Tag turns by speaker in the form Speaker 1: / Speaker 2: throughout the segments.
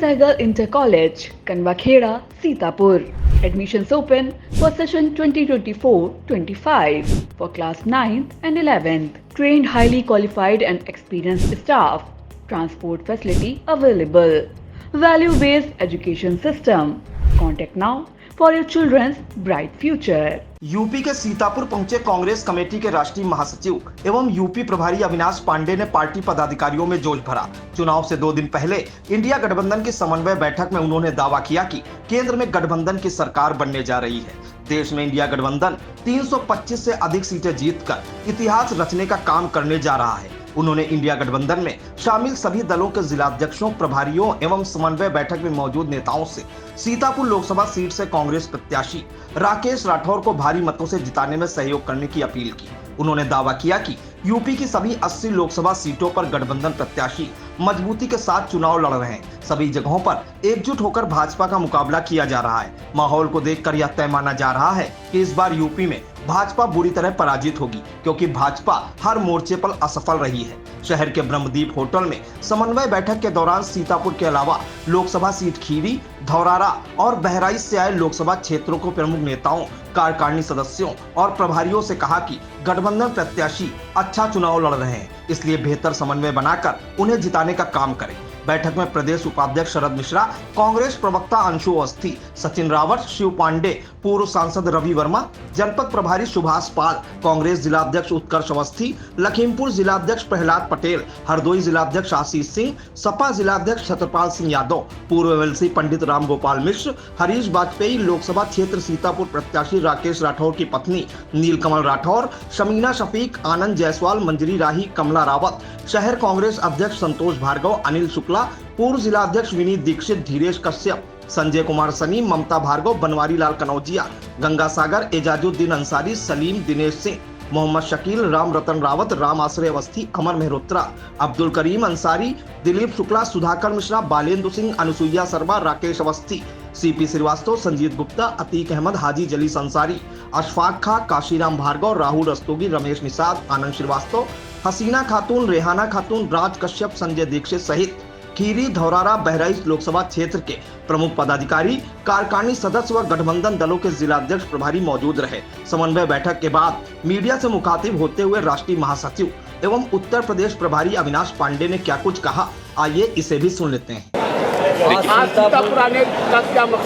Speaker 1: Sehgal Inter College, Kanwakheda, Sitapur. Admissions open for session 2024-25 for class 9th and 11th. Trained, highly qualified and experienced staff. Transport facility available. Value-based education system. Contact now for your children's bright future.
Speaker 2: UP के सीतापुर पहुंचे Congress committee के राष्ट्रीय महासचिव एवं UP प्रभारी अविनाश पांडे ने party पदाधिकारियों में जोश भरा। चुनाव से 2 दिन पहले इंडिया गठबंधन की समन्वय बैठक में उन्होंने दावा किया कि केंद्र में गठबंधन की सरकार बनने जा रही है। देश में इंडिया गठबंधन 325 से अधिक सीटें जीतकर इतिहास रचने का काम करने जा रहा है। उन्होंने इंडिया गठबंधन में शामिल सभी दलों के जिलाध्यक्षों, प्रभारियों एवं समन्वय बैठक में मौजूद नेताओं से सीतापुर लोकसभा सीट से कांग्रेस प्रत्याशी राकेश राठौर को भारी मतों से जिताने में सहयोग करने की अपील की। उन्होंने दावा किया कि यूपी की सभी 80 लोकसभा सीटों पर गठबंधन प्रत्याशी मजबूती के साथ चुनाव लड़ रहे हैं। सभी जगहों पर एकजुट होकर भाजपा का मुकाबला किया जा रहा है। माहौल को देखकर यह तय माना जा रहा है कि इस बार यूपी में भाजपा बुरी तरह पराजित होगी, क्योंकि भाजपा हर मोर्चे पर असफल रही है। शहर के ब्रह्मदीप होटल में समन्वय बैठक के दौरान सीतापुर के अलावा लोकसभा सीट खीरी, धौरारा और बहराइच से आए लोकसभा क्षेत्रों को प्रमुख नेताओं, कार्यकारिणी सदस्यों और प्रभारियों से कहा कि गठबंधन प्रत्याशी अच्छा चुनाव लड़ रहे हैं, इसलिए बेहतर समन्वय बनाकर उन्हें जिताने का काम करें। बैठक में प्रदेश उपाध्यक्ष शरद मिश्रा, कांग्रेस प्रवक्ता अंशु अवस्थी, सचिन रावत, शिव पांडे, पूर्व सांसद रवि वर्मा, जनपद प्रभारी सुभाष पाल, कांग्रेस जिलाध्यक्ष उत्कर्ष अवस्थी, लखीमपुर जिलाध्यक्ष प्रहलाद पटेल, हरदोई जिलाध्यक्ष आशीष सिंह, सपा जिलाध्यक्ष छत्रपाल सिंह यादव, पूर्व एमएलसी पंडित राम गोपाल मिश्र, हरीश वाजपेयी, लोकसभा क्षेत्र सीतापुर प्रत्याशी राकेश राठौर की पत्नी नीलकमल राठौर, शमीना शफीक, आनंद जायसवाल, मंजरी राही, कमला रावत, शहर कांग्रेस अध्यक्ष संतोष भार्गव, अनिल शुक्ला, पूर्व जिलाध्यक्ष विनीत दीक्षित, धीरेश कश्यप, संजय कुमार सनी, ममता भार्गव, बनवारी लाल कनौजिया, गंगा सागर, एजाजुद्दीन अंसारी, सलीम, दिनेश सिंह, मोहम्मद शकील, राम रतन रावत, राम आश्रय अवस्थी, अमर मेहरोत्रा, अब्दुल करीम अंसारी, दिलीप शुक्ला, सुधाकर मिश्रा, बालेंदु सिंह, अनुसुईया शर्मा, राकेश अवस्थी, सीपी श्रीवास्तव, संजीत गुप्ता, अतीक अहमद, हाजी जलीस अंसारी, अशफाक खां, काशीराम भार्गव, राहुल रस्तोगी, रमेश निषाद, आनंद श्रीवास्तव, हसीना खातून, रेहाना खातून, राज कश्यप, संजय दीक्षित सहित खीरी, धौरारा, बहराइच लोकसभा क्षेत्र के प्रमुख पदाधिकारी, कार्यकारिणी सदस्य व गठबंधन दलों के जिलाध्यक्ष प्रभारी मौजूद रहे। समन्वय बैठक के बाद मीडिया से मुखातिब होते हुए राष्ट्रीय महासचिव एवं उत्तर प्रदेश प्रभारी अविनाश पांडे ने क्या कुछ कहा, आइए इसे भी सुन लेते हैं।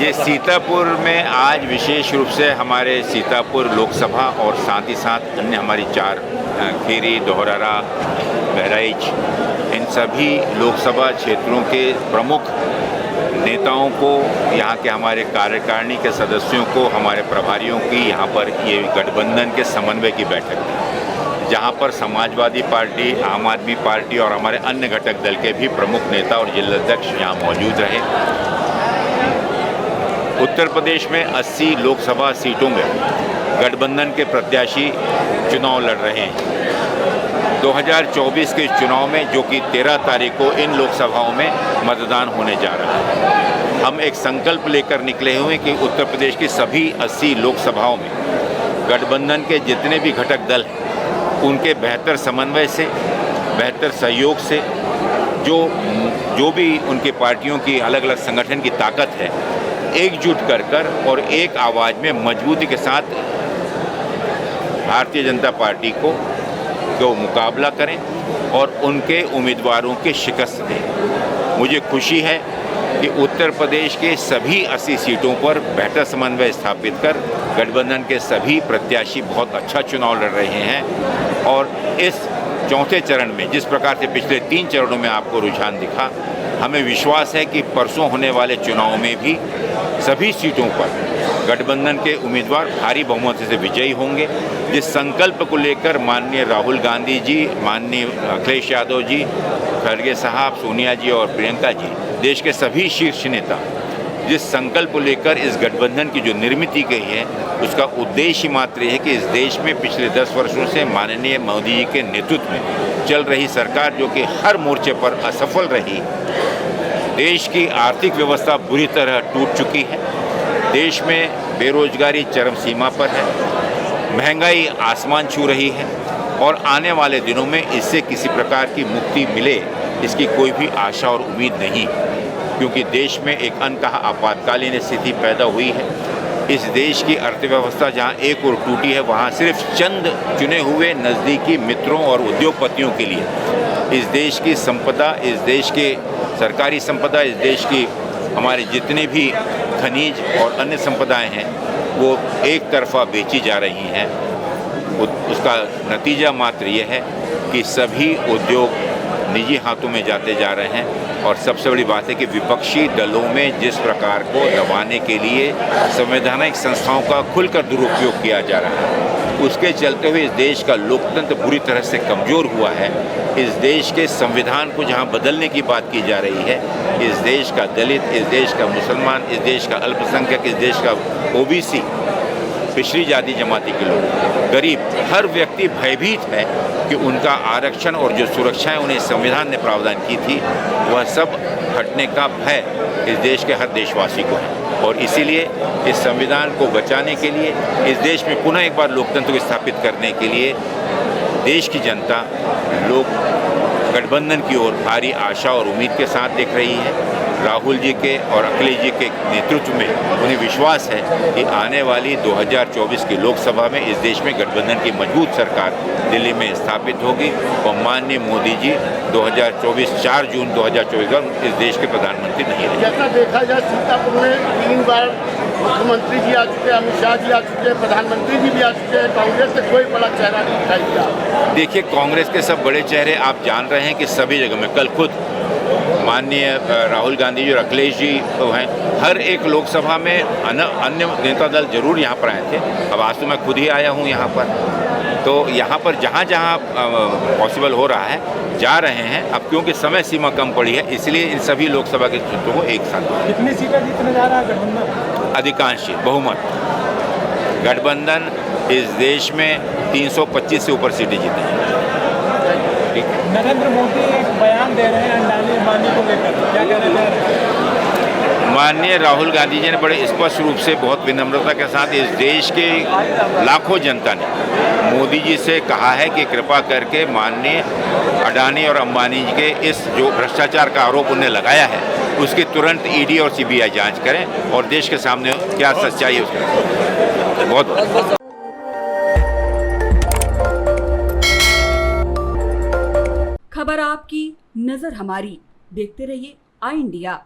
Speaker 3: ये सीतापुर में आज विशेष रूप से हमारे सीतापुर लोकसभा और साथ ही साथ अन्य हमारी 4 खीरी, धौरारा, बहराइच, इन सभी लोकसभा क्षेत्रों के प्रमुख नेताओं को, यहाँ के हमारे कार्यकारिणी के सदस्यों को, हमारे प्रभारियों की यहाँ पर ये गठबंधन के समन्वय की बैठक थी, जहाँ पर समाजवादी पार्टी, आम आदमी पार्टी और हमारे अन्य घटक दल के भी प्रमुख नेता और जिलाध्यक्ष यहाँ मौजूद रहे। उत्तर प्रदेश में 80 लोकसभा सीटों में गठबंधन के प्रत्याशी चुनाव लड़ रहे हैं। 2024 के चुनाव में, जो कि 13 तारीख को इन लोकसभाओं में मतदान होने जा रहा है, हम एक संकल्प लेकर निकले हुए कि उत्तर प्रदेश की सभी 80 लोकसभाओं में गठबंधन के जितने भी घटक दल हैं, उनके बेहतर समन्वय से, बेहतर सहयोग से, जो भी उनकी पार्टियों की अलग अलग संगठन की ताकत है, एकजुट कर और एक आवाज़ में मजबूती के साथ भारतीय जनता पार्टी को मुकाबला करें और उनके उम्मीदवारों की शिकस्त दें। मुझे खुशी है कि उत्तर प्रदेश के सभी 80 सीटों पर बेहतर समन्वय स्थापित कर गठबंधन के सभी प्रत्याशी बहुत अच्छा चुनाव लड़ रहे हैं। और इस चौथे चरण में, जिस प्रकार से पिछले 3 चरणों में आपको रुझान दिखा, हमें विश्वास है कि परसों होने वाले चुनाव में भी सभी सीटों पर गठबंधन के उम्मीदवार भारी बहुमत से विजयी होंगे। जिस संकल्प को लेकर माननीय राहुल गांधी जी, माननीय अखिलेश यादव जी, खड़गे साहब, सोनिया जी और प्रियंका जी, देश के सभी शीर्ष नेता जिस संकल्प को लेकर इस गठबंधन की जो निर्मित की गई है, उसका उद्देश्य मात्र है कि इस देश में पिछले 10 वर्षों से माननीय मोदी जी के नेतृत्व में चल रही सरकार, जो कि हर मोर्चे पर असफल रही, देश की आर्थिक व्यवस्था बुरी तरह टूट चुकी है, देश में बेरोजगारी चरम सीमा पर है, महंगाई आसमान छू रही है और आने वाले दिनों में इससे किसी प्रकार की मुक्ति मिले, इसकी कोई भी आशा और उम्मीद नहीं। क्योंकि देश में एक अनकहा आपातकालीन स्थिति पैदा हुई है। इस देश की अर्थव्यवस्था जहां एक ओर टूटी है, वहां सिर्फ चंद चुने हुए नज़दीकी मित्रों और उद्योगपतियों के लिए इस देश की संपदा, इस देश के सरकारी संपदा, इस देश की हमारे जितने भी खनिज और अन्य संपदाएं हैं वो एक तरफा बेची जा रही हैं। उसका नतीजा मात्र ये है कि सभी उद्योग निजी हाथों में जाते जा रहे हैं। और सबसे बड़ी बात है कि विपक्षी दलों में जिस प्रकार को दबाने के लिए संवैधानिक संस्थाओं का खुलकर दुरुपयोग किया जा रहा है, उसके चलते हुए इस देश का लोकतंत्र बुरी तरह से कमज़ोर हुआ है। इस देश के संविधान को जहां बदलने की बात की जा रही है, इस देश का दलित, इस देश का मुसलमान, इस देश का अल्पसंख्यक, इस देश का ओबीसी, पिछड़ी जाति जमाती के लोग, गरीब, हर व्यक्ति भयभीत है कि उनका आरक्षण और जो सुरक्षाएं उन्हें संविधान ने प्रावधान की थी वह सब हटने का भय इस देश के हर देशवासी को है। और इसीलिए इस संविधान को बचाने के लिए, इस देश में पुनः एक बार लोकतंत्र को स्थापित करने के लिए देश की जनता, लोग गठबंधन की ओर भारी आशा और उम्मीद के साथ देख रही है। राहुल जी के और अखिलेश जी के नेतृत्व में उन्हें विश्वास है कि आने वाली 2024 की लोकसभा में इस देश में गठबंधन की मजबूत सरकार दिल्ली में स्थापित होगी और माननीय मोदी जी 4 जून 2024 तक इस देश के प्रधानमंत्री नहीं रहेंगे।
Speaker 4: जैसा देखा जाए, सीतापुर में 3 बार मुख्यमंत्री जी आ चुके हैं, अमित शाह जी आ चुके हैं, प्रधानमंत्री जी भी आ चुके हैं। कांग्रेस से कोई बड़ा चेहरा नहीं दिखाई दिया।
Speaker 3: देखिए, कांग्रेस के सब बड़े चेहरे आप जान रहे हैं कि सभी जगह में, कल खुद माननीय राहुल गांधी जी और अखिलेश जी तो हैं, हर एक लोकसभा में अन्य नेता दल जरूर यहाँ पर आए थे। अब आज तो मैं खुद ही आया हूँ यहाँ पर, तो यहाँ पर जहाँ जहाँ पॉसिबल हो रहा है जा रहे हैं। अब क्योंकि समय सीमा कम पड़ी है, इसलिए इन सभी लोकसभा के सीटों को एक साथ।
Speaker 4: कितनी सीटें जीतने जा रहा है गठबंधन?
Speaker 3: अधिकांश बहुमत गठबंधन इस देश में 325 से ऊपर सीटें जीतेंगे।
Speaker 4: नरेंद्र मोदी एक बयान दे रहे हैं अडानी अंबानी को लेकर, क्या कहना चाह रहे हैं?
Speaker 3: माननीय राहुल गांधी जी ने बड़े स्पष्ट रूप से, बहुत विनम्रता के साथ इस देश के लाखों जनता ने मोदी जी से कहा है कि कृपा करके माननीय अडानी और अंबानी जी के इस जो भ्रष्टाचार का आरोप उन्हें लगाया है उसकी तुरंत ईडी और सीबीआई जांच करें और देश के सामने क्या सच्चाई है उसका बहुत
Speaker 5: खबर आपकी, नजर हमारी। देखते रहिए आई इंडिया।